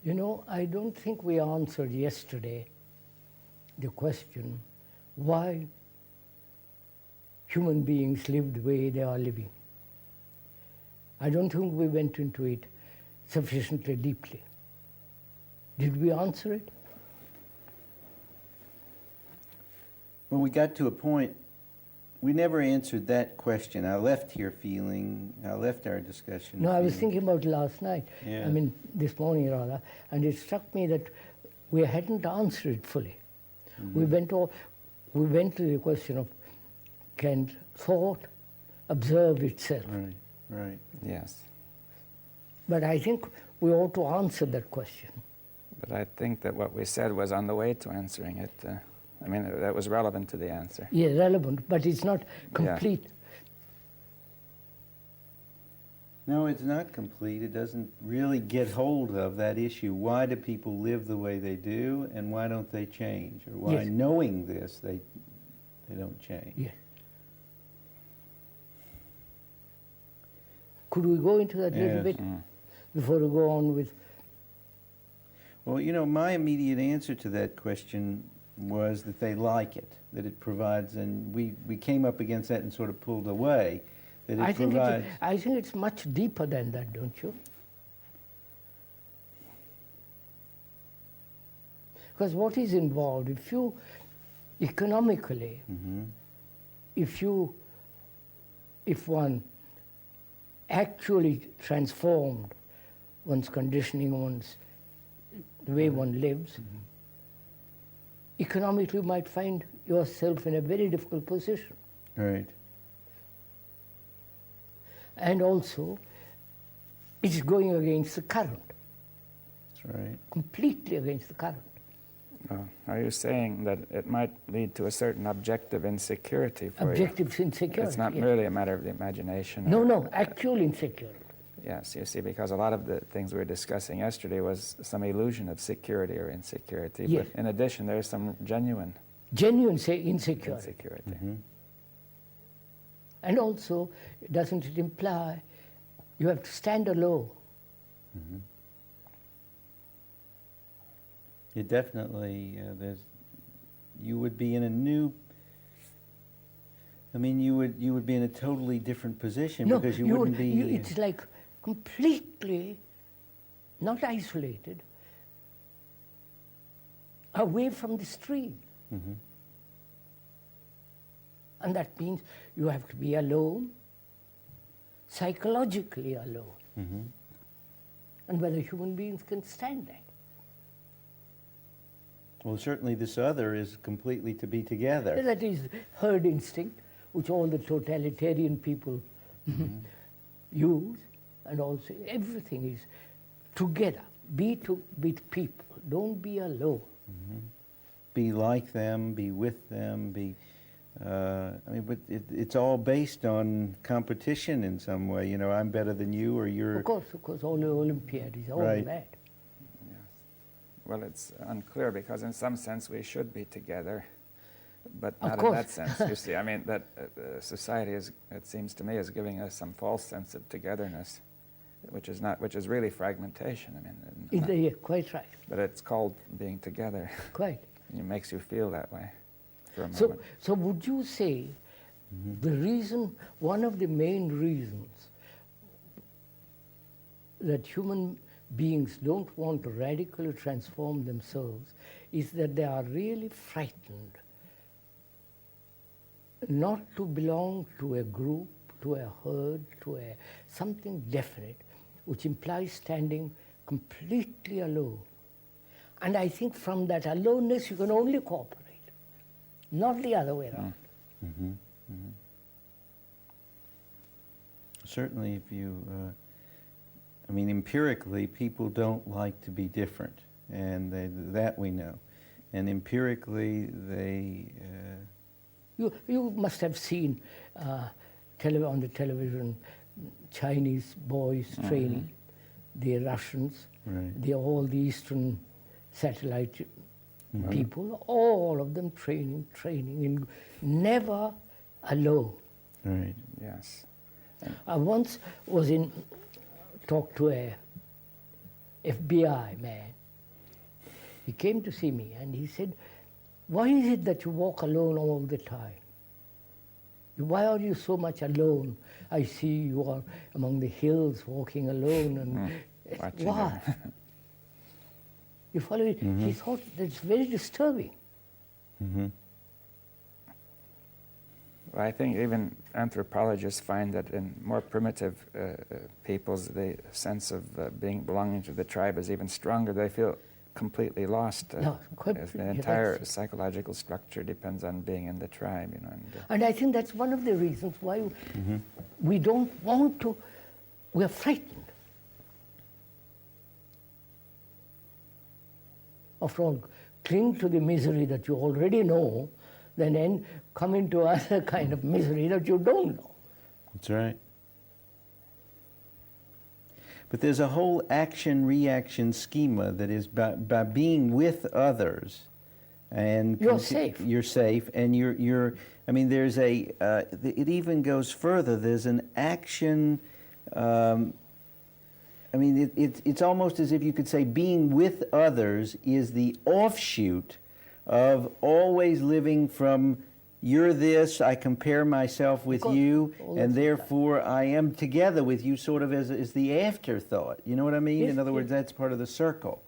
You know, I don't think we answered yesterday the question why human beings live the way they are living. I don't think we went into it sufficiently deeply. Did we answer it? Well, we got to a point, we never answered that question. I left our discussion. No, I was thinking about last night. Yeah. I mean, this morning rather, and it struck me that we hadn't answered it fully. Mm-hmm. We went to the question of, can thought observe itself? Right, right. Yes. But I think we ought to answer that question. But I think that what we said was on the way to answering it. I mean, that was relevant to the answer. Yeah, relevant, but it's not complete. No, it's not complete. It doesn't really get hold of that issue. Why do people live the way they do, and why don't they change? Or why, Yes. knowing this, they don't change? Yeah. Could we go into that a little Yes. bit before we go on with... Well, you know, my immediate answer to that question was that they like it, that it provides, and we came up against that and sort of pulled away, that it provides... I think it's much deeper than that, don't you? Because what is involved, if you, economically, Mhm. if one actually transformed one's conditioning, the way one lives, economically you might find yourself in a very difficult position. Right. And also, it's going against the current, That's right. completely against the current. Are you saying that it might lead to a certain objective insecurity for Objective insecurity. you? It's not yes. merely a matter of the imagination. No, or- no, actual insecurity. Yes, you see, because a lot of the things we were discussing yesterday was some illusion of security or insecurity. Yes. But in addition, there's some genuine Genuine insecurity. insecurity. Mhm. And also, doesn't it imply you have to stand alone? It definitely, you would be in a new, I mean, you would be in a totally different position because you wouldn't be... it's like completely not isolated, away from the stream. Mhm. And that means you have to be alone, psychologically alone. Mhm. And whether human beings can stand that. Well, certainly this other is completely to be together. That is herd instinct, which all the totalitarian people use, and also everything is together. Be people. Don't be alone. Be like them, be with them, be... I mean, but it's all based on competition in some way. You know, I'm better than you, or you're... Of course, all the Olympiad is all Right. that. Yes. Well, it's unclear because in some sense we should be together, but Of not in course. that sense. You see, I mean, that society is, it seems to me, is giving us some false sense of togetherness, which is really fragmentation. I mean, Yeah, quite right. but it's called being together. Quite. It makes you feel that way for a So, moment. so would you say the reason, one of the main reasons that human beings don't want to radically transform themselves is that they are really frightened not to belong to a group, to a herd, to something definite, which implies standing completely alone. And I think from that aloneness you can only cooperate, not the other way around. Mhm. Mhm. Certainly if you... I mean, empirically, people don't like to be different, and that we know. And empirically, they... You must have seen on the television Chinese boys training, the Russians, Right. all the Eastern satellite people, all of them training, and never alone. Right. Yes. I once talked to FBI man. He came to see me and he said, "Why is it that you walk alone all the time? Why are you so much alone? I see you are among the hills walking alone." And Watching why? You follow it? He thought that's very disturbing. Well, I think even anthropologists find that in more primitive peoples, the sense of belonging to the tribe is even stronger. They feel completely lost. No, quite- as the yeah, entire that's it. psychological structure depends on being in the tribe, you know. And I think that's one of the reasons why we don't want to, we are frightened. After all, cling to the misery that you already know, then come into other kind of misery that you don't know. That's right. But there's a whole action-reaction schema that is by being with others, and You're safe. You're safe, and you're. I mean, there's a. It even goes further. There's an action. I mean, it's almost as if you could say being with others is the offshoot of always living from you're this, I compare myself with Of course. you, Well, and that's- therefore I am together with you sort of as the afterthought. You know what I mean? Yes, In other words, yes. that's part of the circle.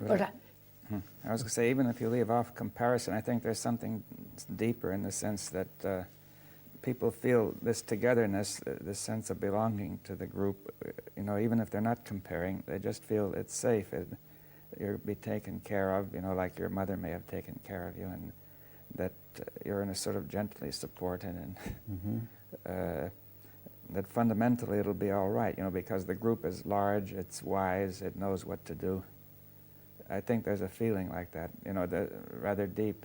But I was going to say, even if you leave off comparison, I think there's something deeper in the sense that people feel this togetherness, this sense of belonging to the group. You know, even if they're not comparing, they just feel it's safe. You'll be taken care of, you know, like your mother may have taken care of you, and that you're in a sort of gently supported, and that fundamentally it'll be all right, you know, because the group is large, it's wise, it knows what to do. I think there's a feeling like that, you know, rather deep.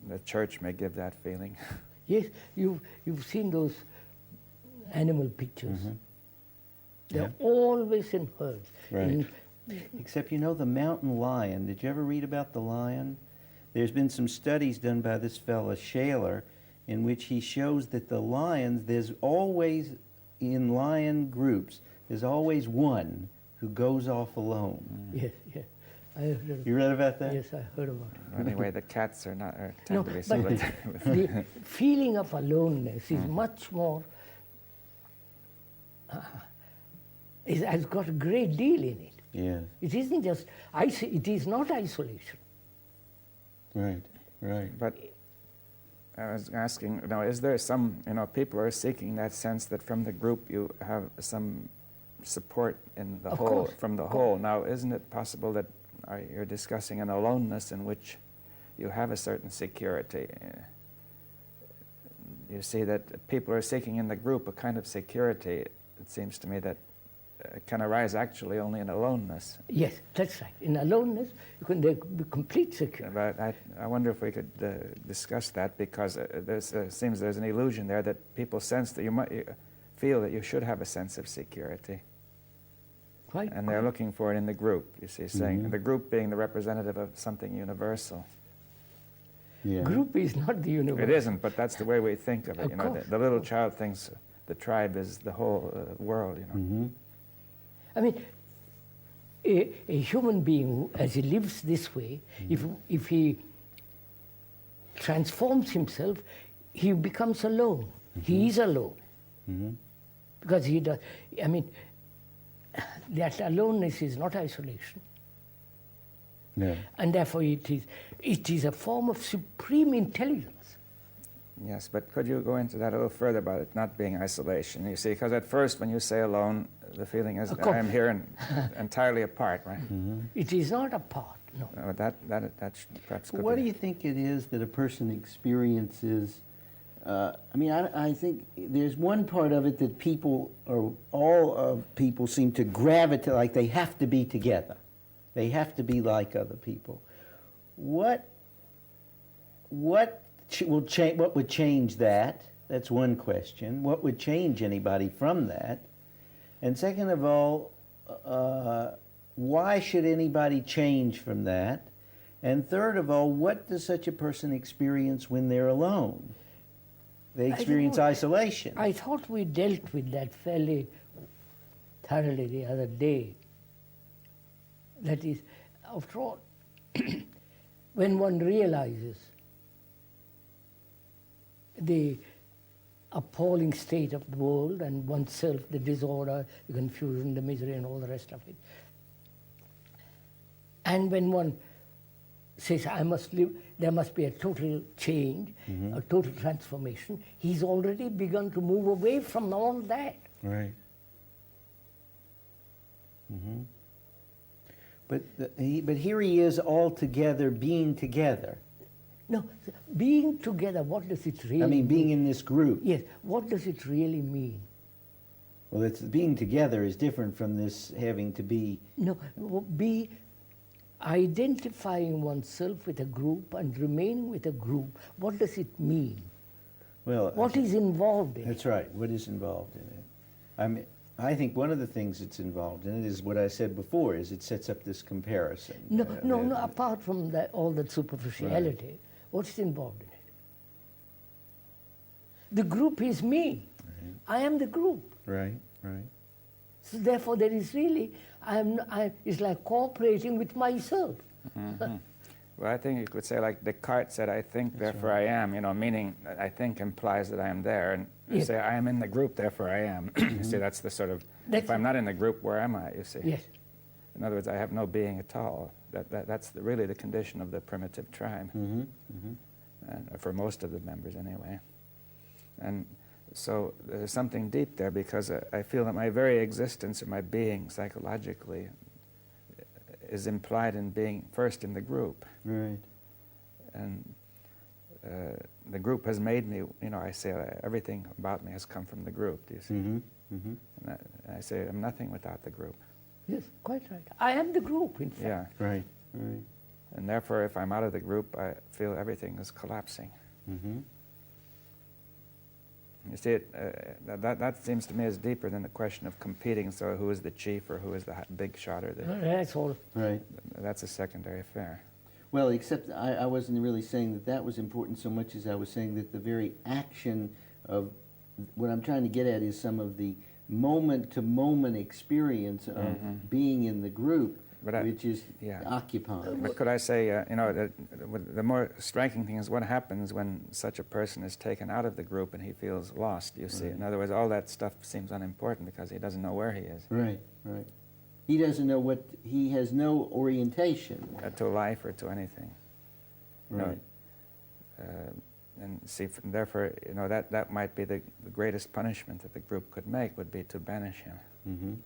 The church may give that feeling. yes, you've seen those animal pictures. They're Yeah. always in herds. Right. Except, you know, the mountain lion. Did you ever read about the lion? There's been some studies done by this fella, Shaler, in which he shows that the lions, there's always, in lion groups, there's always one who goes off alone. Yes, yes. I heard, You read about that? yes, I heard about it. Anyway, the cats are not, or No, tend to be but solitary. the feeling of aloneness is much more, has got a great deal in it. Yes. It isn't just, it is not isolation. Right, right. But I was asking, you know, is there some, you know, people are seeking that sense that from the group you have some support in the Of whole, course, from the of whole. Now, isn't it possible that you're discussing an aloneness in which you have a certain security? You see that people are seeking in the group a kind of security, it seems to me, that can arise actually only in aloneness. Yes, that's right. In aloneness, you can be complete security. But I wonder if we could discuss that, because seems there's an illusion there that people sense that you feel that you should have a sense of security. Right? And they're looking for it in the group, you see, saying the group being the representative of something universal. Yeah. Group is not the universe. It isn't, but that's the way we think of it. Of You know, course. the little child thinks the tribe is the whole world, you know. I mean, a human being, as he lives this way, if he transforms himself, he becomes alone. He is alone. Because he does, I mean, that aloneness is not isolation. Yeah. And therefore it is a form of supreme intelligence. Yes, but could you go into that a little further about it not being isolation? You see, because at first when you say alone, the feeling is Of course. I'm here and entirely apart, right? It is not apart, no. That perhaps could What be. do you think it is that a person experiences? I mean, I think there's one part of it that people, or all of people, seem to gravitate, like they have to be together. They have to be like other people. What would change that? That's one question. What would change anybody from that? And second of all, why should anybody change from that? And third of all, what does such a person experience when they're alone? They don't experience know. isolation. I thought we dealt with that fairly thoroughly the other day. That is, after all, when one realizes the appalling state of the world and oneself, the disorder, the confusion, the misery, and all the rest of it, and when one says, I must live, there must be a total change, a total transformation, he's already begun to move away from all that. Right. But but here he is all together, being together. No, being together, what does it really I mean, being mean? in this group. Yes, what does it really mean? Well, it's being together is different from this having to be. No, be identifying oneself with a group and remaining with a group. What does it mean? Well, What is involved in it? that's right. What is involved in it? I think one of the things that's involved in it is what I said before, is it sets up this comparison. No, apart from that, all that superficiality, what's involved in it? The group is me. I am the group. Right, right. So therefore, there is really, it's like cooperating with myself. Well, I think you could say, like Descartes said, I think, therefore I am, meaning that I think implies that I am there. And you Yes. say, I am in the group, therefore I am. You see, that's the sort of, if I'm not in the group, where am I, you see? Yes. In other words, I have no being at all. That's really the condition of the primitive tribe, and for most of the members anyway. And so there's something deep there, because I feel that my very existence or my being psychologically is implied in being first in the group. Right. And the group has made me, I say everything about me has come from the group, do you see? And I say I'm nothing without the group. Yes, quite right. I am the group, in fact. Yeah. Right, right. And therefore, if I'm out of the group, I feel everything is collapsing. You see, that seems to me is deeper than the question of competing, so who is the chief or who is the big shot or That's all. Right. that's a secondary affair. Well, except I wasn't really saying that that was important so much as I was saying that the very action of what I'm trying to get at is some of the moment-to-moment experience of being in the group, But which is yeah. occupying. But could I say, the more striking thing is what happens when such a person is taken out of the group and he feels lost, you see. In other words, all that stuff seems unimportant because he doesn't know where he is. Right, right. He doesn't know what, he has no orientation. To life or to anything. Right. And see, therefore, that might be the greatest punishment that the group could make, would be to banish him.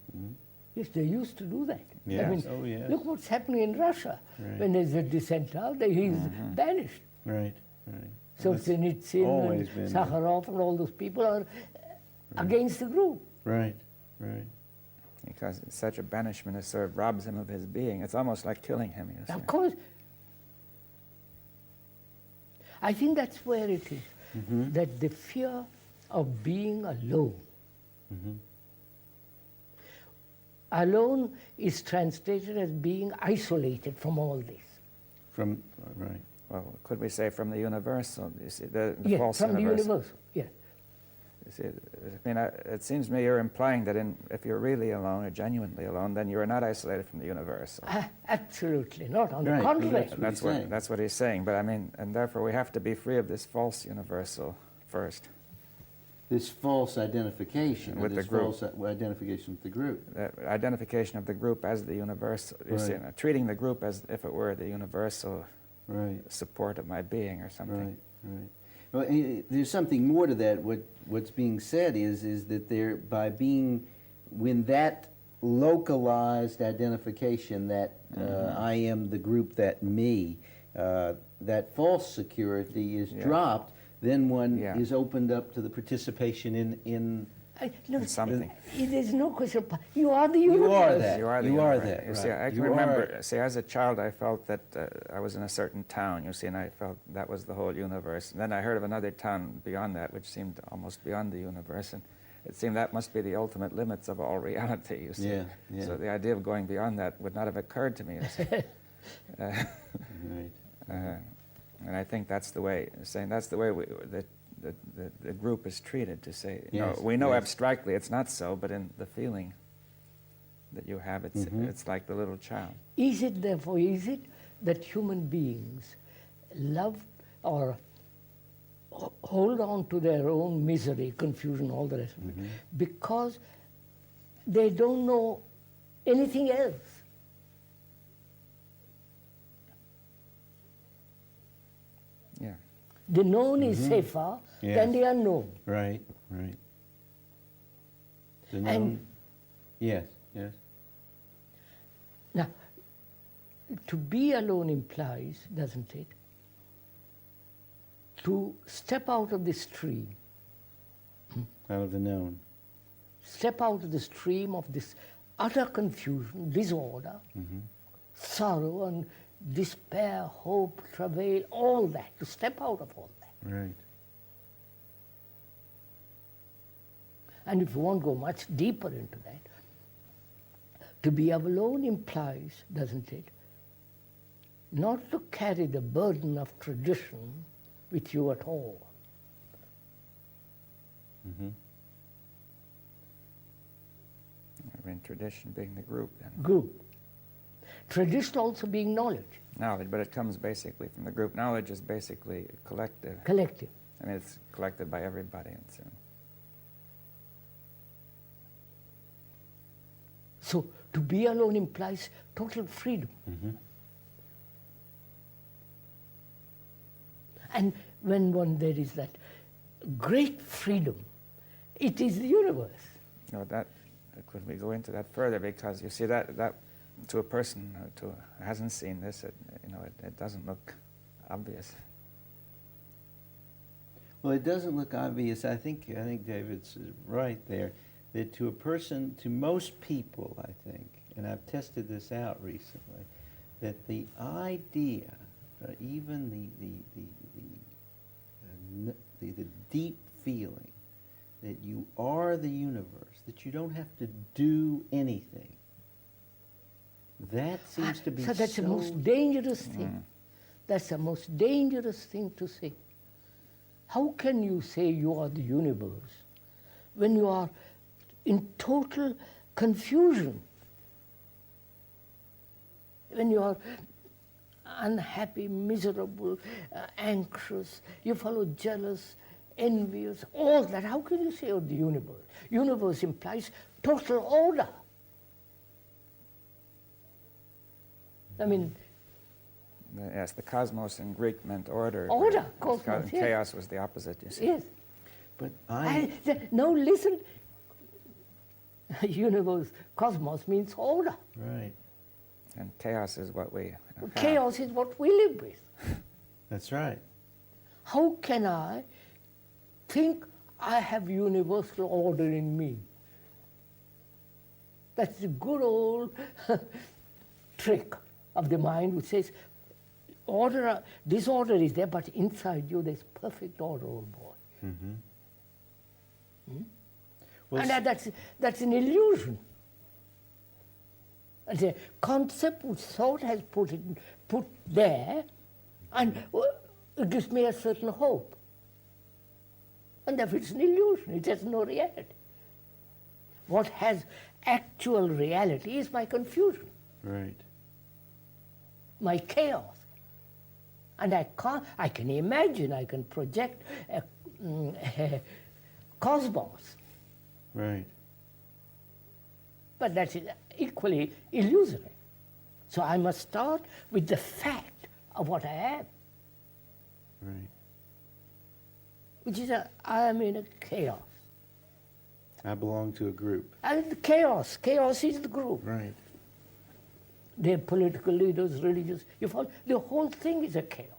Yes, they used to do that. Yes. I mean, Oh, yes. look what's happening in Russia. Right. When there's a dissent out, he's banished. Right, right. Solzhenitsyn always and been- Sakharov and all those people are against the group. Right, right. Because such a banishment is sort of robs him of his being. It's almost like killing him, you see. Of course. I think that's where it is, that the fear of being alone. Alone is translated as being isolated from all this. From, right. Well, could we say from the universal? You see, the Yes, false from universal. the universal, yes. You see, I mean, it seems to me you're implying that if you're really alone or genuinely alone, then you are not isolated from the universal. Absolutely not. On Right, the contrary. that's what he's saying. That's what he's saying. But I mean, and therefore we have to be free of this false universal first. This false identification, With this the group. false identification with the group. The identification of the group as the universal. You see, Right. treating the group as if it were the universal Right, support of my being or something. right, right. Well, there's something more to that. What's being said is that there, by being, when that localized identification, that I am the group, that me, that false security is dropped, then one is opened up to the participation in No, something. there's no question. You are the universe. You are that. You are the You are universe. that, You see, right. I can You remember. See, as a child, I felt that I was in a certain town. You see, and I felt that was the whole universe. And then I heard of another town beyond that, which seemed almost beyond the universe, and it seemed that must be the ultimate limits of all reality. You see. Yeah, yeah. So the idea of going beyond that would not have occurred to me. You see. Right. And I think that's the way. Saying that's the way the group is treated. To say, Yes, we know yes. abstractly it's not so, but in the feeling. that you have. It's, it's like the little child. Is it therefore, is it that human beings love or hold on to their own misery, confusion, all the rest of it, because they don't know anything else? Yeah. The known is safer than the unknown. Right, right. The And- known, yes, yes. Now, to be alone implies, doesn't it, to step out of the stream, Out of the known. step out of the stream of this utter confusion, disorder, sorrow and despair, hope, travail, all that, to step out of all that. Right. And if you want to go much deeper into that, to be alone implies, doesn't it, not to carry the burden of tradition with you at all. I mean, tradition being the group, then. Group. Tradition also being knowledge, Knowledge, but it comes basically from the group. Knowledge is basically collective. collective. I mean, it's collected by everybody. It's, So to be alone implies total freedom. And when there is that great freedom, it is the universe. you know, that could we go into that further? Because you see that to a person who hasn't seen this, it doesn't look obvious. Well, it doesn't look obvious. I think David's right there. That to a person, to most people, I think, and I've tested this out recently, that the idea, even the deep feeling that you are the universe, that you don't have to do anything, that seems to be So that's the most dangerous thing. That's the most dangerous thing to say. How can you say you are the universe when you are in total confusion? When you are unhappy, miserable, anxious, you follow jealous, envious, all that. How can you say you're the universe? Universe implies total order. I mean, Yes, the cosmos in Greek meant order. Order, cosmos, yes. Chaos was the opposite, you see. yes. But No, listen. Universe, cosmos means order. right. And chaos is what we have. Chaos is what we live with. That's right. How can I think I have universal order in me? That's the good old trick of the mind which says, order, disorder is there, but inside you there's perfect order, old boy. Well, And that's an illusion. It's a concept which thought has put there, and it gives me a certain hope. And therefore it's an illusion, it has no reality. What has actual reality is my confusion, right. my chaos. And I can imagine, I can project a cosmos, Right. but that's equally illusory. So I must start with the fact of what I am, Right. which is I am in a chaos. I belong to a group. And the chaos is the group. Right. They're political leaders, religious, you follow? The whole thing is a chaos.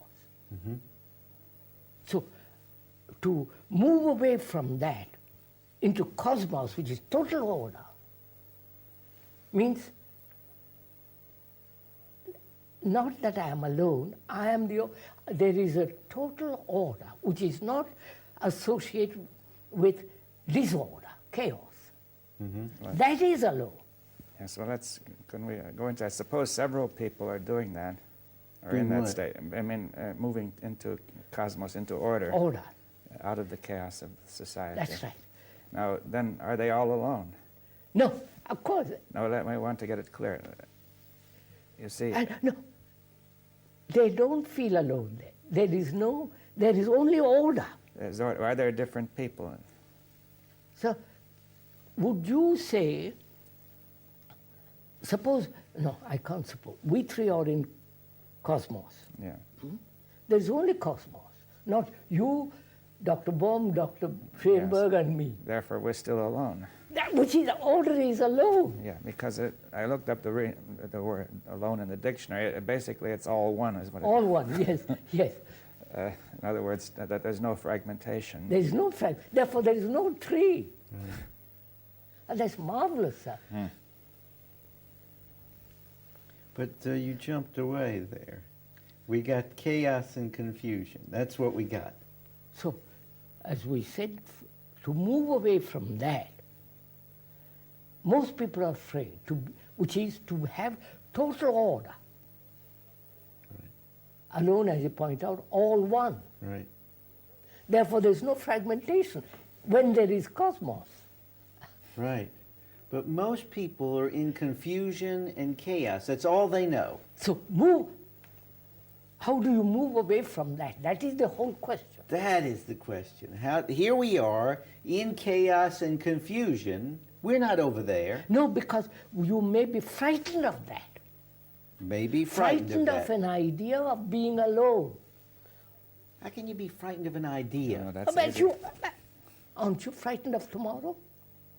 So to move away from that into cosmos, which is total order, means not that I am alone, there is a total order which is not associated with disorder, chaos. That is alone. Yes, well, can we go into, I suppose several people are doing that, or Doing in that what? state. I mean, moving into cosmos, into order, Order, out of the chaos of society. that's right. Now, then, are they all alone? No, of course. No, let me want to get it clear. You see, No, they don't feel alone there. There is only order. are there different people? So, would you say, suppose, no, I can't suppose, we three are in cosmos. Yeah. There is only cosmos, not you, Dr. Baum, Dr. Schoenberg, and me. Therefore, we're still alone. That which is order is alone. Yeah, because I looked up the word alone in the dictionary. Basically, it's all one, is what it All one, yes, yes. in other words, that there's no fragmentation. There is no fact. Therefore, there is no tree. And that's marvelous, sir. But you jumped away there. We got chaos and confusion. That's what we got. So, as we said, to move away from that, most people are afraid, which is to have total order. Alone, as you point out, all one. Right. Therefore, there is no fragmentation when there is cosmos. Right. But most people are in confusion and chaos. That's all they know. So, how do you move away from that? That is the whole question. That is the question. Here we are in chaos and confusion. We're not over there. No, because you may be frightened of that. Maybe frightened of that. an idea of being alone. How can you be frightened of an idea? No, that's But aren't you frightened of tomorrow?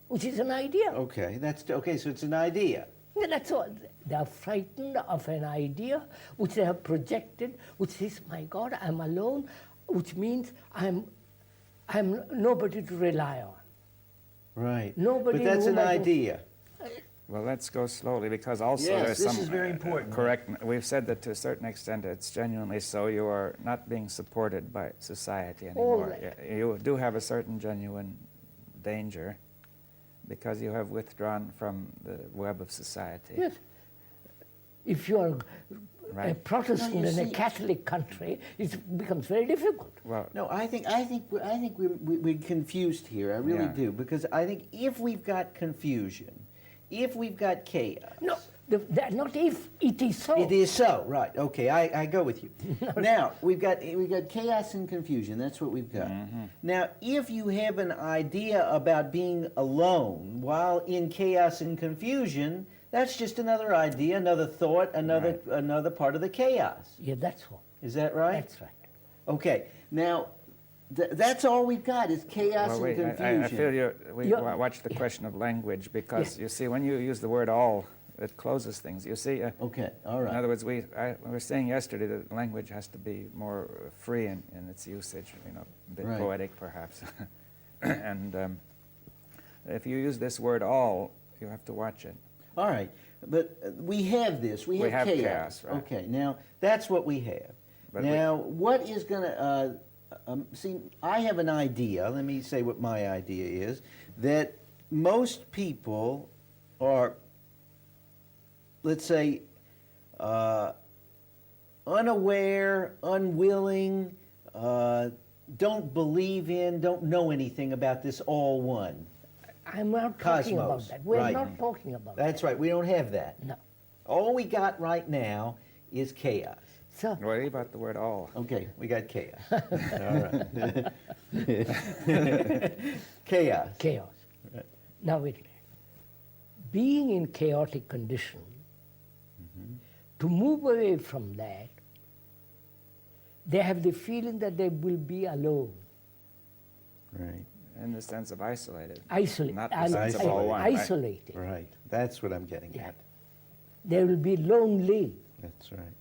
Which is an idea. Okay, okay. So it's an idea. Yeah, that's all. They are frightened of an idea which they have projected, which says, "My God, I'm alone," which means I'm nobody to rely on. Right. Nobody But that's whom an I can- idea. Well, let's go slowly because also Yes, there's this some is very important. correct. We've said that to a certain extent it's genuinely so. You are not being supported by society anymore. right. You do have a certain genuine danger because you have withdrawn from the web of society. Yes. If you are a Right. Protestant No, you in a see- Catholic country, it becomes very difficult. Well, No, I think we're confused here. I really Yeah. do, because I think if we've got confusion, if we've got chaos, No, not if, it is so. it is so. Right. Okay, I go with you. Now we've got chaos and confusion. That's what we've got. Now, if you have an idea about being alone while in chaos and confusion, that's just another idea, another thought, another part of the chaos. Yeah, that's all. Is that right? That's right. Okay. Now, that's all we've got is chaos well, wait, and confusion. I feel we You're- watch the question of language because Yeah. you see when you use the word all, it closes things. You see. Okay. All right. In other words, we were saying yesterday that language has to be more free in its usage, a bit Right. poetic perhaps. And if you use this word all, you have to watch it. All right, but we have this. We have chaos. chaos, right. Okay, now that's what we have. But now, what is going to see? I have an idea. Let me say what my idea is. That most people are, let's say, unaware, unwilling, don't believe in, don't know anything about this all one. I'm not talking about Cosmos, that. We're right. not talking about That's that. right. We don't have that. No. All we got right now is chaos. So, What about the word all? Okay, we got chaos. All right. Chaos. chaos. Now, wait a minute. Being in chaotic condition, to move away from that, they have the feeling that they will be alone, Right. In the sense of isolated. isolated, Not the sense of all one. right? isolated. Right. That's what I'm getting Yeah. at. They will be lonely, That's right.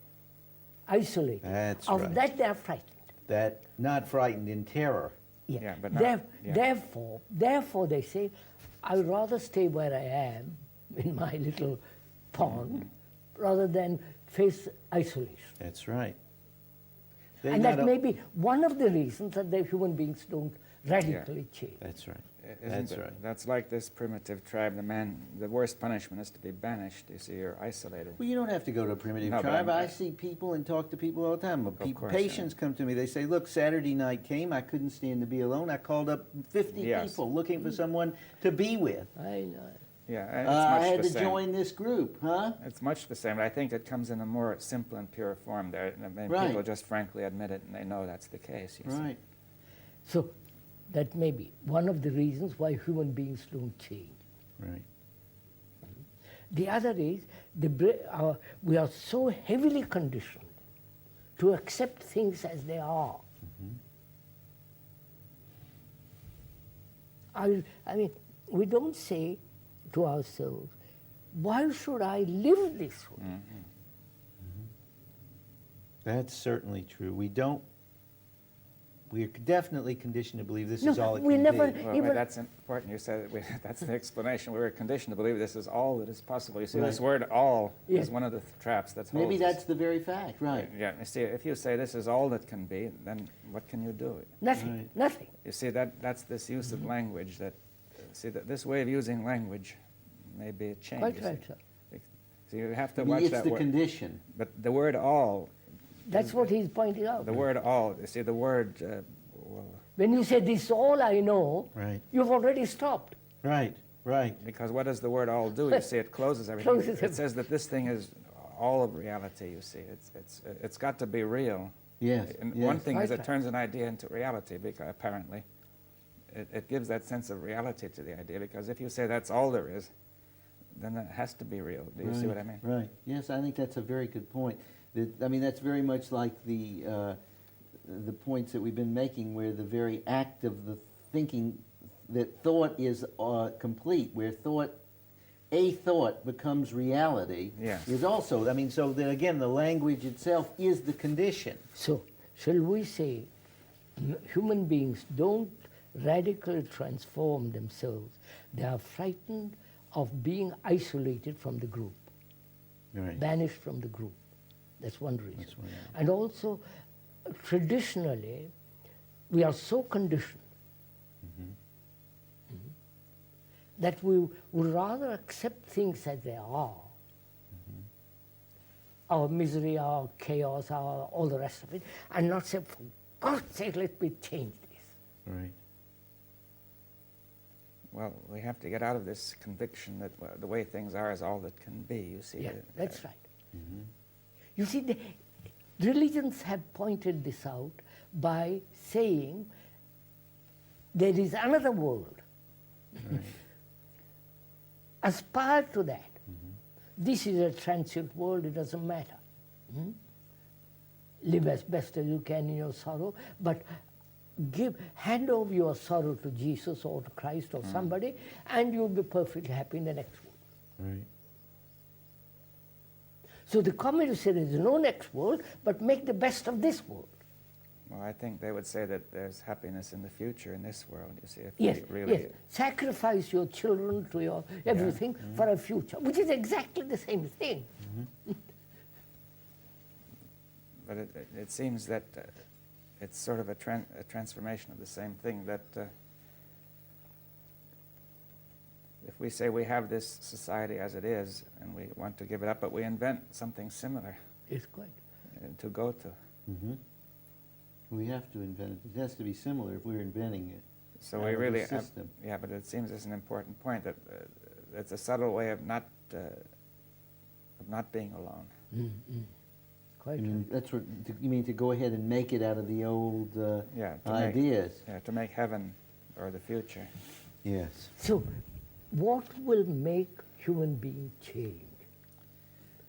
isolated. That's of right. that, they are frightened. That not frightened in terror. Yeah, but not- yeah. Therefore, they say, I would rather stay where I am in my little pond rather than face isolation. That's right. They And not that o- may be one of the reasons that the human beings don't radically change. That's right. Isn't That's it? right. That's like this primitive tribe. The worst punishment is to be banished. You see, you're isolated. Well, you don't have to go to a primitive No, but tribe. I'm- I see people and talk to people all the time. course, Patients come to me. They say, look, Saturday night came. I couldn't stand to be alone. I called up 50 Yes. people looking for someone to be with. I know. Yeah, and I it's much had the to same. join this group, huh? It's much the same, but I think it comes in a more simple and pure form there. I mean, Right. people just frankly admit it, and they know that's the case. You see. Right. So that may be one of the reasons why human beings don't change. Right. The other is we are so heavily conditioned to accept things as they are. I mean, we don't say to ourselves, why should I live this way? That's certainly true. We're definitely conditioned to believe this No, is all it we can never- be. Well, Even- that's important. You said that's the explanation. We were conditioned to believe this is all that is possible. You see, Right. this word "all" Yeah. is one of the traps that's Maybe that's the very fact, right? Yeah. You see, if you say this is all that can be, then what can you do? Nothing, Right. nothing. You see, that's this use of language. That that this way of using language may be a change. Quite you right, see. sir. So you have to I mean, watch it's that the word. condition. But the word "all," That's what he's pointing out. the word "all." You see, the word. Well, When you say this is all I know, Right. you've already stopped. Right. Right. because what does the word "all" do? You see, it closes everything. Closes It everything. says that this thing is all of reality. You see, it's got to be real. Yes. And yes. one thing is Right. it turns an idea into reality, because apparently. It gives that sense of reality to the idea, because if you say that's all there is, then it has to be real. Do you see what I mean? Right. Yes, I think that's a very good point. I mean, that's very much like the points that we've been making, where the very act of the thinking, that thought is complete, where a thought becomes reality, Yes. is also, I mean, so that again, the language itself is the condition. So, shall we say human beings don't radically transform themselves? They are frightened of being isolated from the group, Right. banished from the group. That's one reason. That's one, yeah. And also, traditionally, we are so conditioned that we would rather accept things as they are. Our misery, our chaos, all the rest of it, and not say, for God's sake, let me change this. Right. Well, we have to get out of this conviction that the way things are is all that can be. You see. Yeah, that's right. You see, the religions have pointed this out by saying there is another world. Aspire to that. This is a transient world, it doesn't matter. Live as best as you can in your sorrow, but hand over your sorrow to Jesus or to Christ or somebody, and you'll be perfectly happy in the next world. Right. So the communists say there's no next world, but make the best of this world. Well, I think they would say that there's happiness in the future in this world. You see, if Yes, we really. yes. Sacrifice your children to your everything for a future, which is exactly the same thing. But it seems that it's sort of a transformation of the same thing, that if we say we have this society as it is and we want to give it up, but we invent something similar It's quite. to go to. We have to invent it. It has to be similar if we're inventing it. So out we of the really have, system. yeah, but it seems it's an important point that it's a subtle way of not being alone. Quite I mean, right. that's what you mean, to go ahead and make it out of the old Yeah, to ideas. to make heaven or the future. Yes. So, what will make human being change?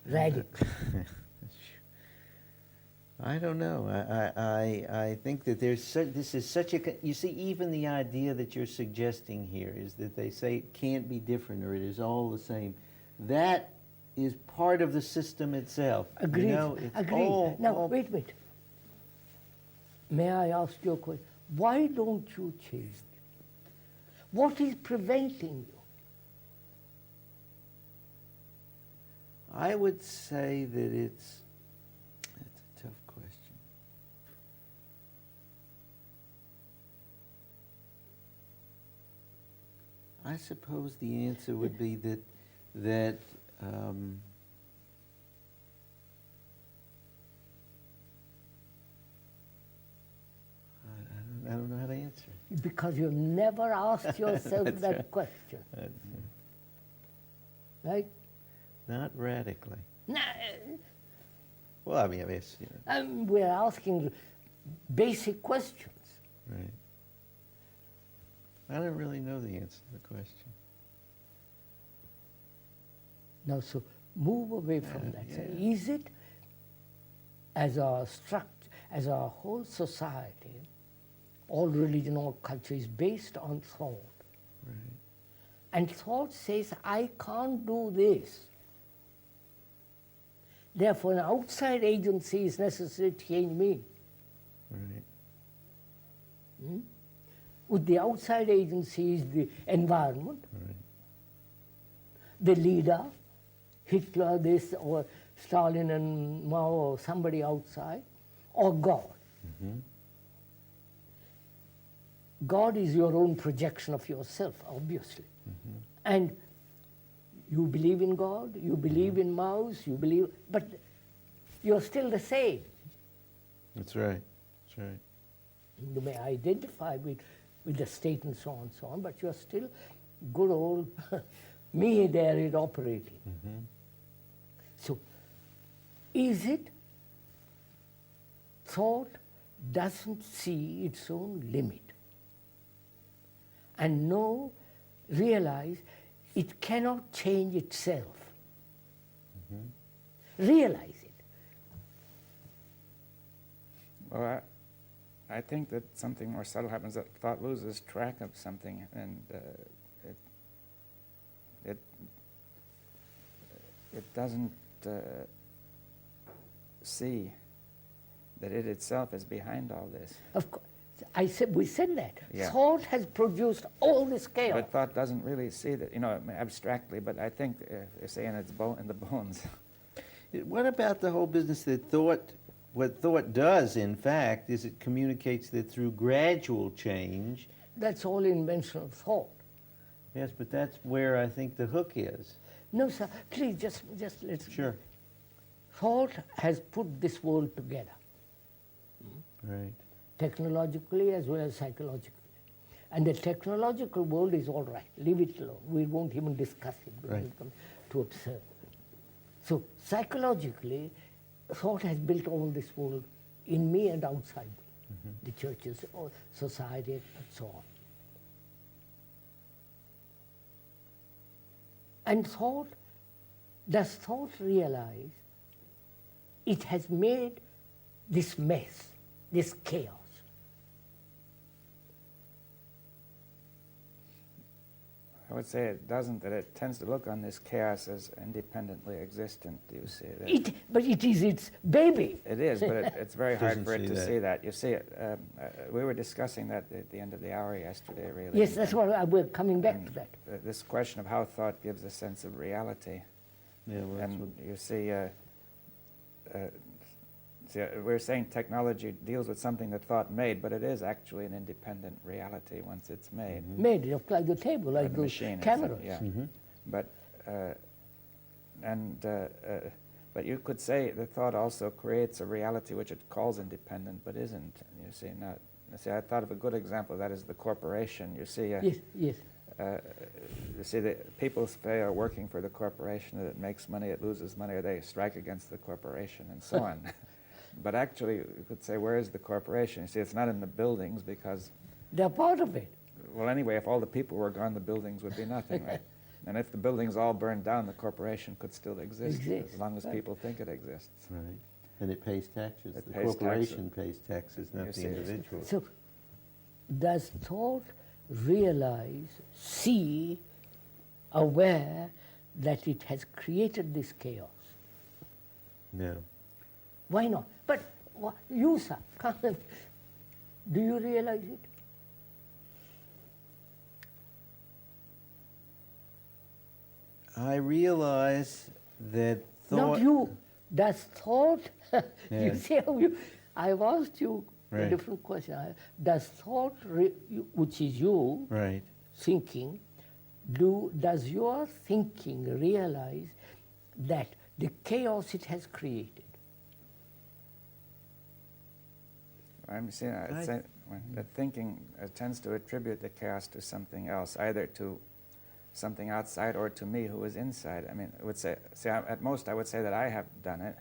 Radical. I don't know. I think that this is such a, you see, even the idea that you're suggesting here is that they say it Can't be different, or it is all the same. That is part of the system itself. Agreed. You know, it's Agreed. all- Now, all- wait a minute. May I ask you a question? Why don't you change? What is preventing you? I would say that that's a tough question. I suppose the answer would be that I don't know how to answer. Because you've never asked yourself That's that right. question. right? Not radically. Nah, Well, I mean, it's, you know, we're asking basic questions. right. I don't really know the answer to the question. Now, so move away from that. Say, yeah. is it, as our structure, as our whole society, all religion, all culture is based on thought. Right. And thought says, I can't do this. Therefore, an outside agency is necessary to change me. Right. With the outside agency is the environment, Right. the leader, Hitler, this, or Stalin and Mao, or somebody outside, or God. God is your own projection of yourself, obviously. And you believe in God, you believe in Mao's, you believe, but you're still the same. That's right. That's right. You may identify with the state and so on, but you're still good old me there is operating. So, is it thought doesn't see its own limit and realize it cannot change itself. Realize it. Well, I think that something more subtle happens, that thought loses track of something, and it doesn't see that it itself is behind all this. Of course, we said that. Yeah. Thought has produced all this chaos. But thought doesn't really see that, abstractly, but I think they say in the bones. What about the whole business that what thought does, in fact, is it communicates that through gradual change. That's all invention of thought. Yes, but that's where I think the hook is. No, sir, please just let's. Sure. Thought has put this world together, Right. technologically as well as psychologically. And the technological world is all right, leave it alone. We won't even discuss it when Right. we come to observe. So psychologically, thought has built all this world in me and outside me, the churches or society and so on. And does thought realize it has made this mess, this chaos? I would say it doesn't, that it tends to look on this chaos as independently existent, do you see? That But it is its baby. it is, but it's very hard Doesn't for it see to that. see that. You see it, we were discussing that at the end of the hour yesterday, really. Yes, that's what we're coming back to that. This question of how thought gives a sense of reality. Yeah, well, that's And you see, we're saying technology deals with something that thought made, but it is actually an independent reality once it's made. Made it like the table, By like the those machine, cameras. yeah. But but you could say the thought also creates a reality which it calls independent, but isn't. You see, not. You see, I thought of a good example. That is the corporation. You see, Yes, yes. you see, the people say are working for the corporation, that it makes money, it loses money, or they strike against the corporation, and so on. But actually, you could say, where is the corporation? You see, it's not in the buildings because, They're part of it. well, anyway, if all the people were gone, the buildings would be nothing, right? And if the buildings all burned down, the corporation could still exist Exist, as long as right. people think it exists. right. And it pays taxes. It The pays corporation pays taxes. Not You the see, individual. So, does thought realize, see, aware that it has created this chaos? No. Why not? But you, sir, do you realize it? I realize that thought. Not you. Does thought, Yeah. you see how I've asked you a Right. different question. Does thought, which is you, Right. thinking, does your thinking realize that the chaos it has created? I'm seeing that thinking tends to attribute the chaos to something else, either to something outside or to me who is inside. I mean, I would say at most I would say that I have done it,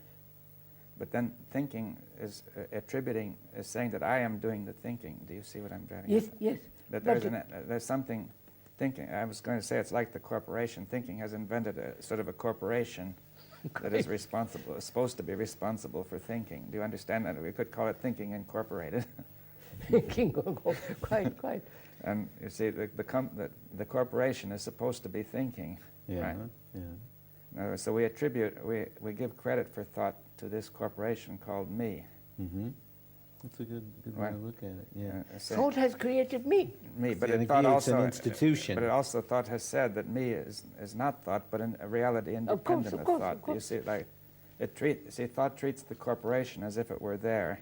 but then thinking is attributing, is saying that I am doing the thinking. Do you see what I'm driving Yes, at? yes. That But there's something thinking. I was going to say it's like the corporation. Thinking has invented a sort of a corporation that is responsible, is supposed to be responsible for thinking. Do you understand that? We could call it Thinking Incorporated. Thinking, quite. And you see, the corporation is supposed to be thinking, Yeah, right? yeah. So we give credit for thought to this corporation called me. Mm-hmm. That's a good way Right. to look at it, yeah. Thought has created me. Me, but And it thought it's also an institution. But it also thought has said that me is not thought, but a reality independent of of course, thought. of course. You see, like thought treats the corporation as if it were there,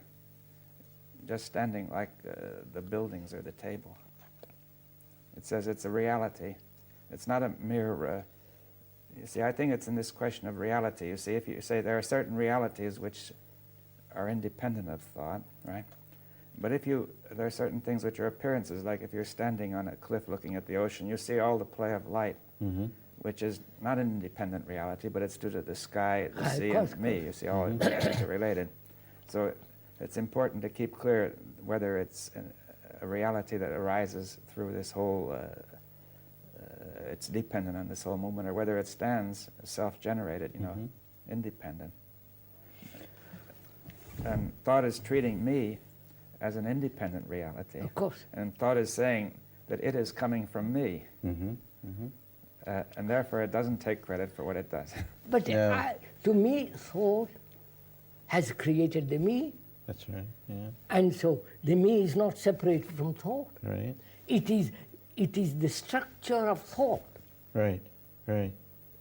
just standing like the buildings or the table. It says it's a reality. It's not a mere. You see, I think it's in this question of reality. You see, if you say there are certain realities which are independent of thought, right? But there are certain things which are appearances, like if you're standing on a cliff looking at the ocean, you see all the play of light, Mm-hmm. which is not an independent reality, but it's due to the sky, the Of sea, course, and me. You see, all interrelated. So it's important to keep clear whether it's a reality that arises through this whole, it's dependent on this whole movement, or whether it stands self-generated, independent. And thought is treating me as an independent reality. Of course. And thought is saying that it is coming from me. Mm-hmm. Mm-hmm. And therefore it doesn't take credit for what it does. But Yeah. to me, thought has created the me, That's right, yeah, and so the me is not separated from thought. right, It is the structure of thought, right, right,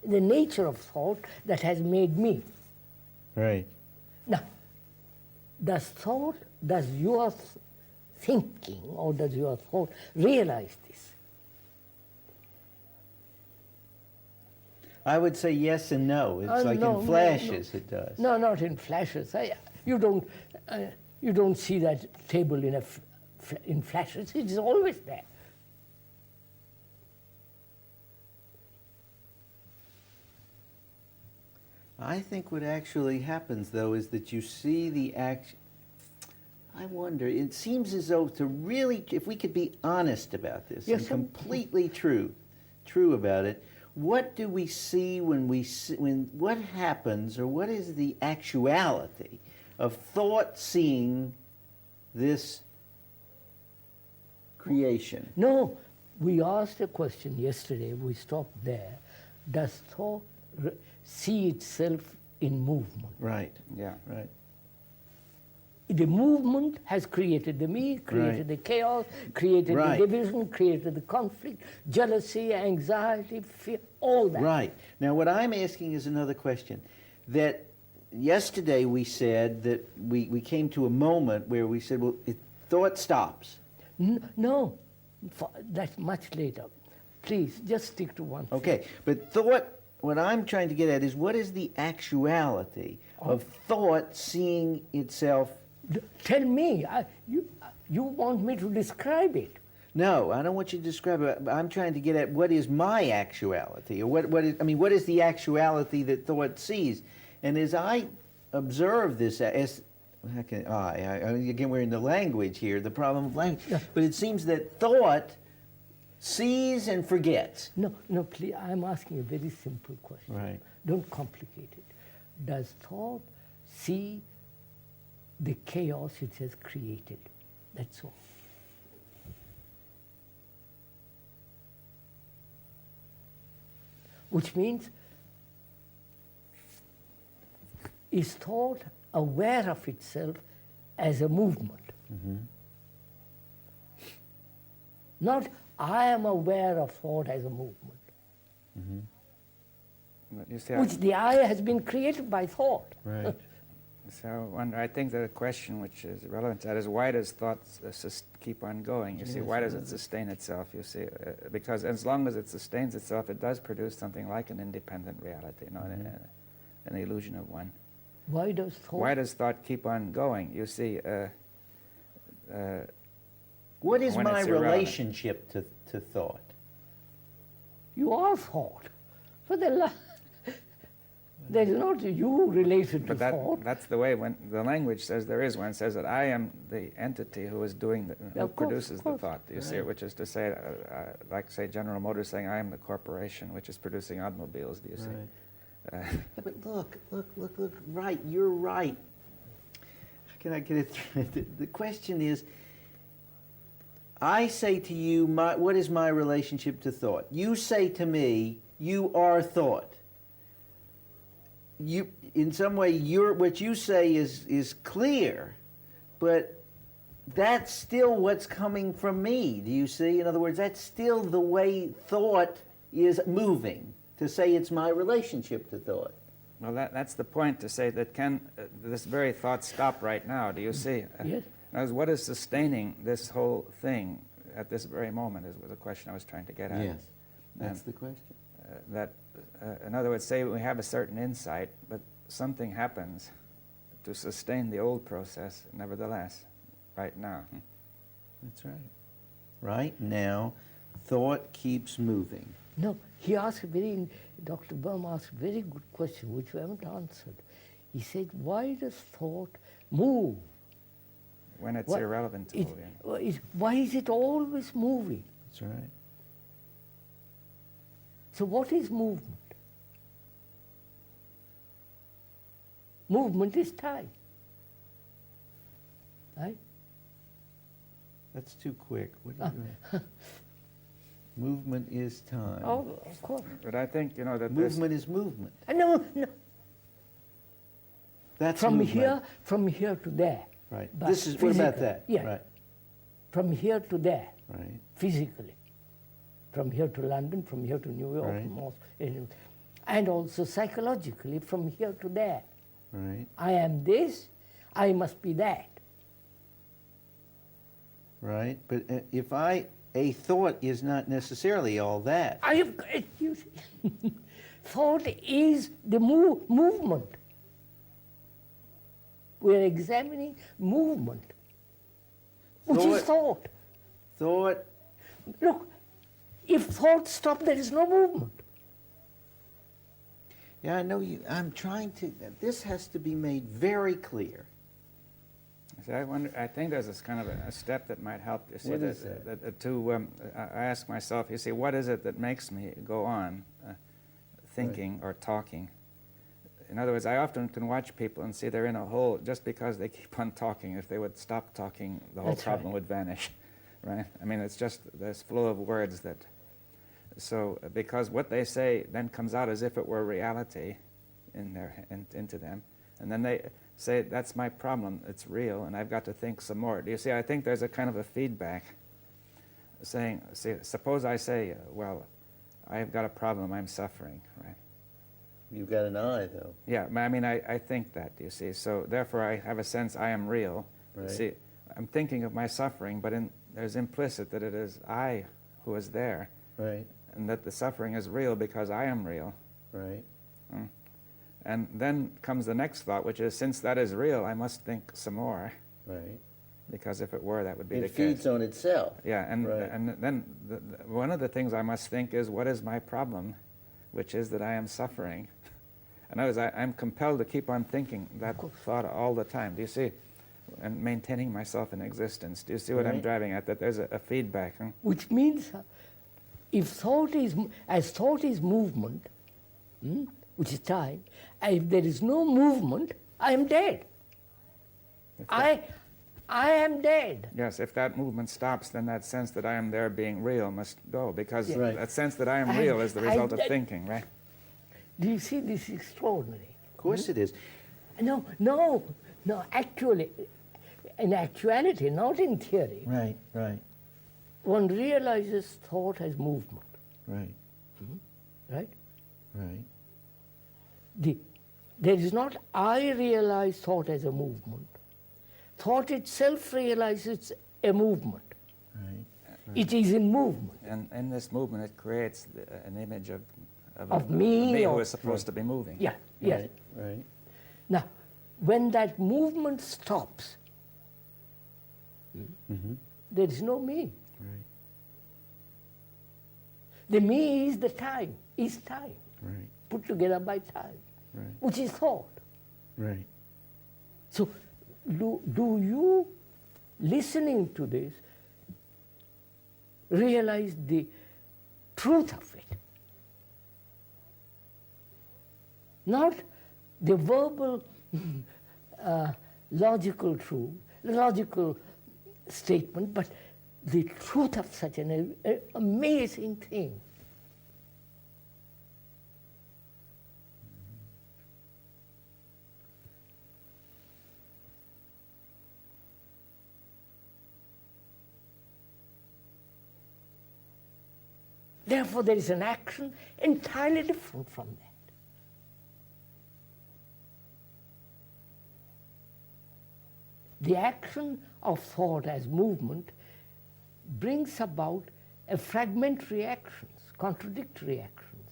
the nature of thought that has made me. right. Now, does your thinking or does your thought realize this? I would say yes and no. It's like no, in flashes it does. No, not in flashes. You don't see that table in flashes. It is always there. I think what actually happens, though, is that you see the action. I wonder, it seems as though to really, if we could be honest about this, Yes, and sir. completely true about it, what do we see when what happens, or what is the actuality of thought seeing this creation? No, we asked a question yesterday, we stopped there. Does thought see itself in movement? Right, Yeah. right. The movement has created the me, created Right. the chaos, created Right. the division, created the conflict, jealousy, anxiety, fear, all that. Right. Now, what I'm asking is another question. That yesterday we said that we came to a moment where we said, well, thought stops. No, that's much later. Please, just stick to one thing. Okay, but thought, what I'm trying to get at is what is the actuality of thought seeing itself? Tell me, you want me to describe it. No, I don't want you to describe it. I'm trying to get at what is my actuality, or what is the actuality that thought sees? And as I observe this, again, we're in the language here, the problem of language, but it seems that thought sees and forgets. No, please, I'm asking a very simple question. Right. Don't complicate it. Does thought see the chaos it has created? That's all. Which means, is thought aware of itself as a movement? Not, I am aware of thought as a movement, But you see, which the I has been created by thought. Right. I think that a question which is relevant to that is, why does thought keep on going? You see, why does it sustain itself? You see, because as long as it sustains itself, it does produce something like an independent reality, an illusion of one. Why does thought? Why does thought keep on going? You see, What is when my it's irrelevant. relationship to thought? You are thought. For there is not you related to But thought. that's the way when the language says there is one. It says that I am the entity who is doing, who Of course, produces of the course. thought. Do you see it? Which is to say, like say General Motors saying, I am the corporation which is producing automobiles. Do you see? Right. Yeah, but look, right, you're right. How can I get it through? The question is, I say to you, what is my relationship to thought? You say to me, you are thought. You, in some way, what you say is clear, but that's still what's coming from me. Do you see? In other words, that's still the way thought is moving. To say it's my relationship to thought. Well, that's the point, to say that can this very thought stop right now? Do you see? Yes. In other words, what is sustaining this whole thing at this very moment is the question I was trying to get at. Yes, that's And, the question. in other words, say we have a certain insight, but something happens to sustain the old process, nevertheless, right now. That's right. Right now, thought keeps moving. No, Dr. Baum asked a very good question which we haven't answered. He said, why does thought move? When it's What- irrelevant to moving. Why is it always moving? That's right. So what is movement? Movement is time. Right? That's too quick. What are you doing? Movement is time. Oh, of course. But I think, that there's- Movement is movement. No. That's From movement. here to there. Right. But This is, what about physically, that? yeah. Right. From here to there, Right. physically. From here to London, from here to New York, Right. from and also psychologically, from here to there. Right. I am this, I must be that. Right. But if a thought is not necessarily all that. You see, thought is the movement. We're examining movement, which is thought. Thought. Look, if thought stops, there is no movement. Yeah, I know you. I'm trying to. This has to be made very clear. See, I think there's this kind of a step that might help. You see, What is that? I ask myself, you see, what is it that makes me go on thinking or talking? In other words, I often can watch people and see they're in a hole just because they keep on talking. If they would stop talking, the whole That's problem right. would vanish, right? I mean, it's just this flow of words that. So, because what they say then comes out as if it were reality into them, and then they say, that's my problem, it's real, and I've got to think some more. Do you see, I think there's a kind of a feedback saying, see, suppose I say, well, I've got a problem, I'm suffering, right? You've got an eye, though. Yeah, I mean, I think that, you see, so therefore I have a sense I am real. Right. See, I'm thinking of my suffering, but there's implicit that it is I who is there, Right. and that the suffering is real because I am real. Right. And then comes the next thought, which is, since that is real, I must think some more, Right. because if it were, that would be the It case. feeds on itself. Yeah, and Right. then one of the things I must think is, what is my problem, which is that I am suffering. In other words, I'm compelled to keep on thinking that thought all the time. Do you see? And maintaining myself in existence. Do you see what I'm Right. driving at? That there's a feedback. Huh? Which means, if thought is movement, which is time, if there is no movement, I am dead. I am dead. Yes, if that movement stops, then that sense that I am there being real must go, because Yeah. Right. that sense that I am real is the result of thinking, right? Do you see this is extraordinary? Of course it is. No, actually, in actuality, not in theory, Right. Right. one realizes thought as movement, Right. right? Right. There is not I realize thought as a movement. Thought itself realizes a movement. Right. It is in movement. And in this movement, it creates an image of me who or- is supposed to be moving. Yeah, yes. Right. Right. Now, when that movement stops, there is no me. Right. The me is the time, Right. put together by time, Right. which is thought. Right. So, do you, listening to this, realize the truth of it? Not the verbal, logical truth, logical statement, but the truth of such an amazing thing. Therefore, there is an action entirely different from that. The action of thought as movement brings about a fragmentary actions, contradictory actions.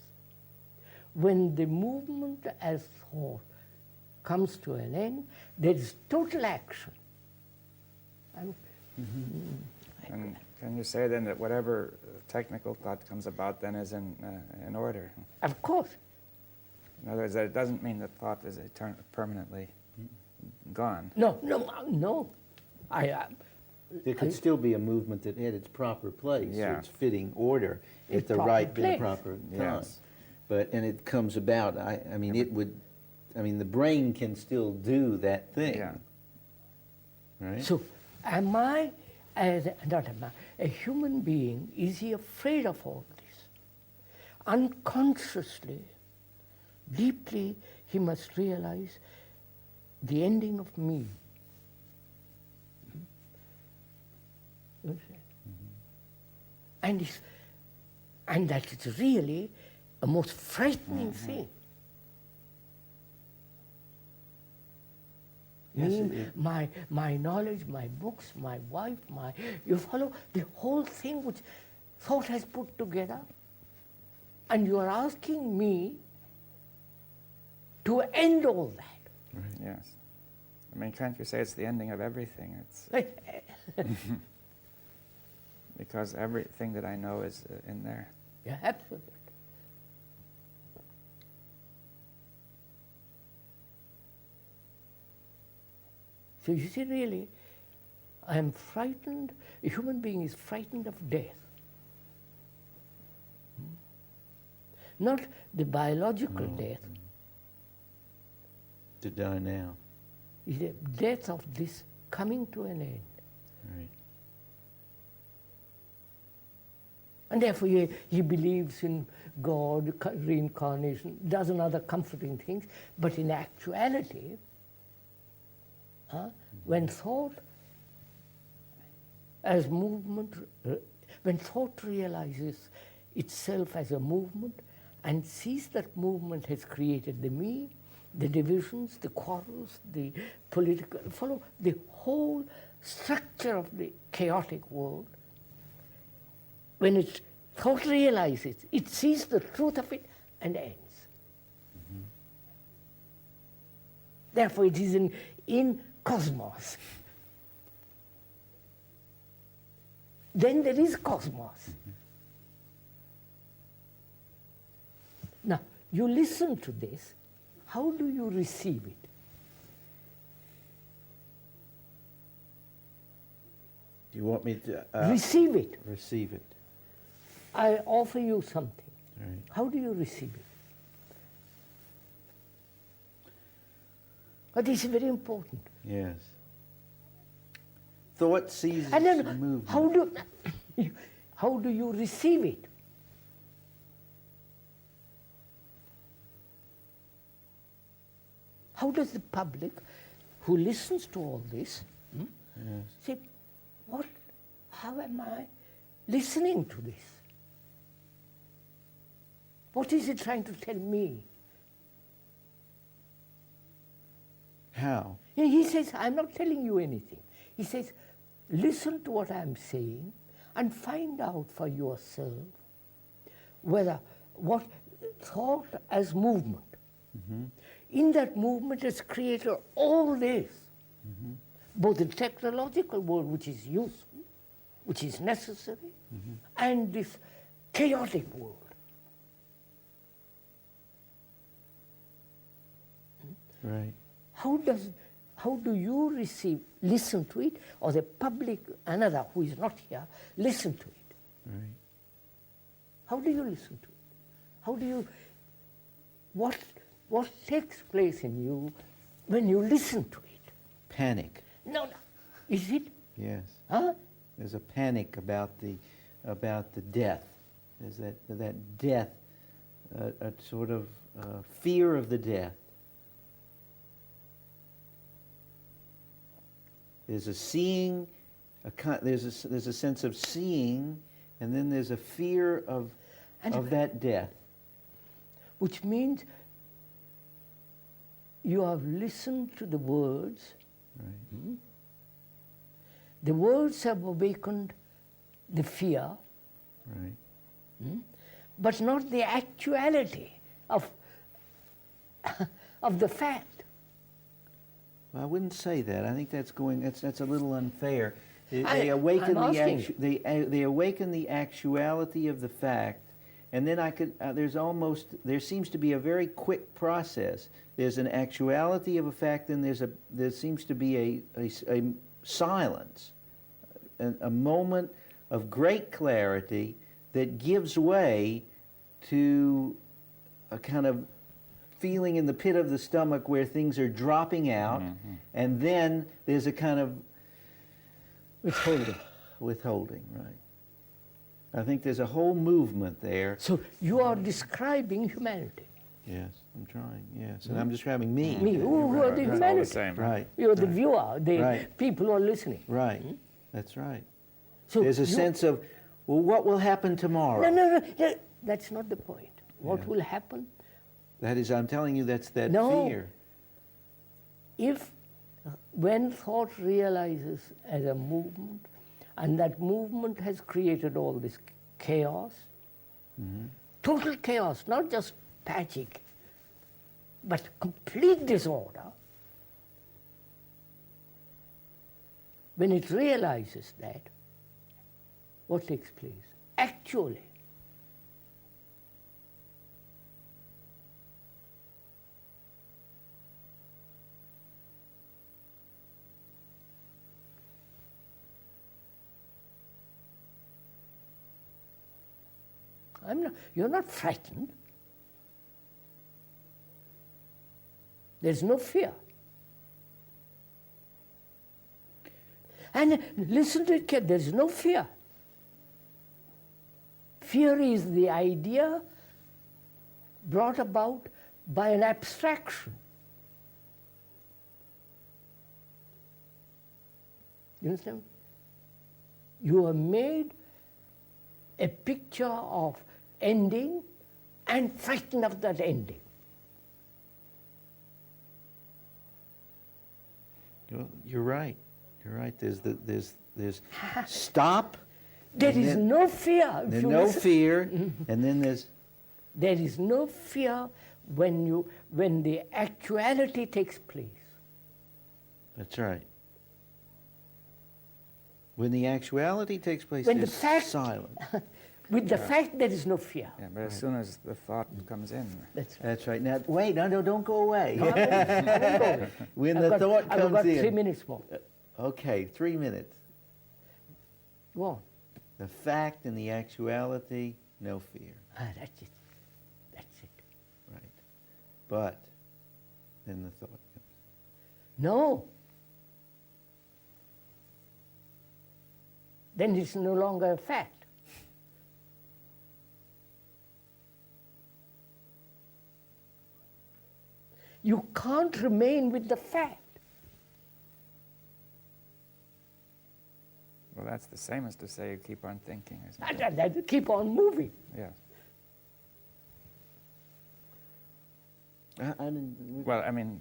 When the movement as thought comes to an end, there is total action. And And can you say then that whatever technical thought comes about then is in order? of course, In other words, that it doesn't mean that thought is permanently gone. no. There could still be a movement that had its proper place, Yeah. its fitting order, Its at the proper right and the place. proper time. Yes. And it comes about, I mean, the brain can still do that thing. Yeah. Right? So, am I, a human being, is he afraid of all this? Unconsciously, deeply, he must realize the ending of me. You understand? And that is really a most frightening thing. Yes, Me, my knowledge, my books, my wife, you follow the whole thing which thought has put together, and you are asking me to end all that. Yes. I mean, can't you say it's the ending of everything? It's because everything that I know is in there. Yeah, absolutely. So you see, really, I am frightened, a human being is frightened of death. Not the biological death, To die now. is the death of this coming to an end. Right. And therefore he believes in God, reincarnation, dozen other comforting things, but in actuality, when thought as movement, when thought realizes itself as a movement and sees that movement has created the me, the divisions, the quarrels, the political, follow the whole structure of the chaotic world, when it thought realizes, it sees the truth of it and ends. Therefore, it is in cosmos. Then there is cosmos. Now, you listen to this, how do you receive it? Do you want me to Receive it. receive it? I offer you something. Right. How do you receive it? But this is very important. Yes. Thought seizes And then movement. how do you receive it? How does the public who listens to all this Yes. say, how am I listening to this? What is it trying to tell me? How? He says, I'm not telling you anything. He says, listen to what I'm saying and find out for yourself whether what thought as movement, in that movement has created all this, both the technological world, which is useful, which is necessary, and this chaotic world. Right. How do you listen to it, or the public, another who is not here, listen to it? Right. How do you listen to it? How do you, what takes place in you when you listen to it? Panic. No. Is it? Yes. Huh? There's a panic about the death. There's that death, a sort of fear of the death. There's a seeing, there's a sense of seeing, and then there's a fear of that death. Which means you have listened to the words. Right. The words have awakened the fear, Right. but not the actuality of the fact. Well, I wouldn't say that. I think that's a little unfair. They I'm awaken asking. they awaken the actuality of the fact, and then there seems to be a very quick process. There's an actuality of a fact, and there seems to be a silence, a moment of great clarity that gives way to a kind of feeling in the pit of the stomach where things are dropping out, and then there's a kind of withholding, right. I think there's a whole movement there. So you are describing humanity. Yes, I'm trying, yes. And I'm describing me. Me, who are the It's all the humanity? same. Right, You're the viewer, the Right. people who are listening. right. That's right. So There's a sense of, well, what will happen tomorrow? No, that's not the point. What Yeah. will happen That is, I'm telling you, that's that No. fear. when thought realizes as a movement, and that movement has created all this chaos, total chaos, not just patching, but complete disorder. When it realizes that, what takes place? Actually, you're not frightened. There's no fear. And listen to it, there's no fear. Fear is the idea brought about by an abstraction. You understand? You have made a picture of ending and frightened of that ending. Well, you're right. You're right. There's stop. There and is then- no fear. if There's you no listen. fear, and then there's There is no fear when the actuality takes place. that's right. When the actuality takes place, When the there's fact- silence. With the fact, there is no fear. Yeah, but as soon as the thought comes in, That's right. That's right. Now, wait, no, don't go away. No, I won't go there. When I've the got- thought I've comes got in. 3 minutes more. Okay, 3 minutes. Go on. The fact and the actuality, no fear. That's it. That's it. Right. But then the thought comes. No. Then it's no longer a fact. You can't remain with the fact. well, that's the same as to say you keep on thinking, isn't it? That keep on moving. Yeah. I didn't. Well, I mean,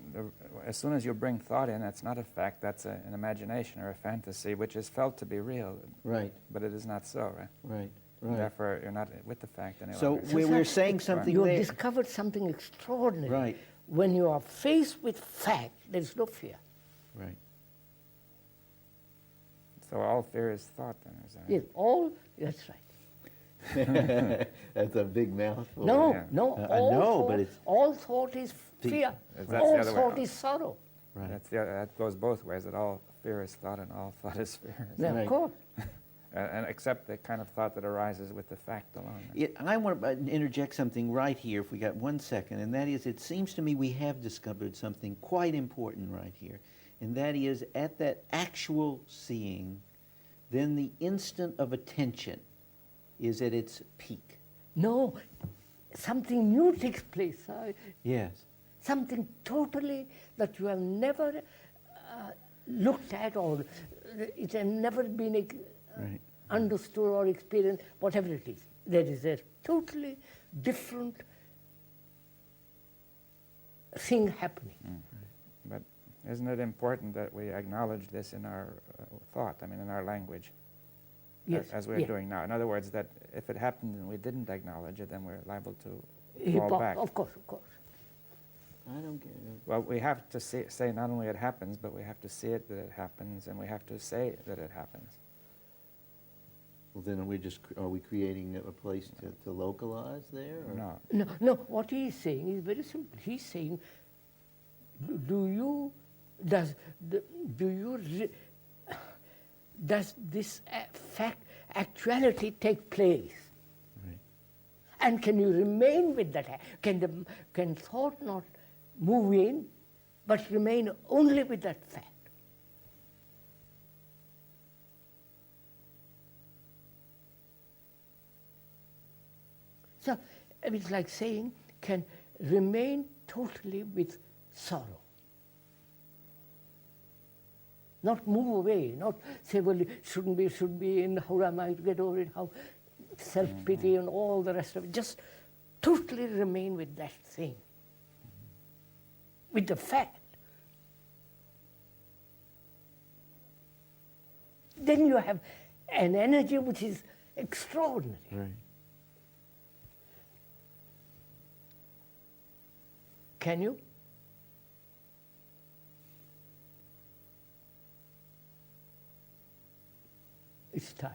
as soon as you bring thought in, that's not a fact, that's an imagination or a fantasy, which is felt to be real, Right, but it is not so, right? right, right. Therefore, you're not with the fact any So longer. we're saying something You there. have discovered something extraordinary. Right. When you are faced with fact, there's no fear. Right. So all fear is thought, then, is that Yes, all, that's right. That's a big mouthful. No, yeah. no. I know, but it's- all thought is fear. That's the All other way thought around. is sorrow. Right. That goes both ways, that all fear is thought and all thought is fear. Yeah, Right. of course. And except the kind of thought that arises with the fact alone. I want to interject something right here, if we got 1 second, and that is, it seems to me we have discovered something quite important right here, and that is, at that actual seeing, then the instant of attention is at its peak. No, something new takes place. Yes. Something totally that you have never looked at, or it has never been Right. understood or experienced, whatever it is. There is a totally different thing happening. But isn't it important that we acknowledge this in our thought, I mean in our language, Yes. as we're yeah. doing now? In other words, that if it happened and we didn't acknowledge it, then we're liable to fall back. Of course, of course. I don't get it. Well, we have to say not only it happens, but we have to see it that it happens, and we have to say that it happens. Well, then are we creating a place to localize there? Or? No. No, what he is saying is very simple. He's saying, does this actuality take place? Right. And can you remain with that? Can thought not move in, but remain only with that fact? So it's like saying, can remain totally with sorrow. Not move away, not say, well, it shouldn't be, should be, and how am I to get over it, how self-pity and all the rest of it. Just totally remain with that thing, with the fact. Then you have an energy which is extraordinary. Right. Can you? It's time.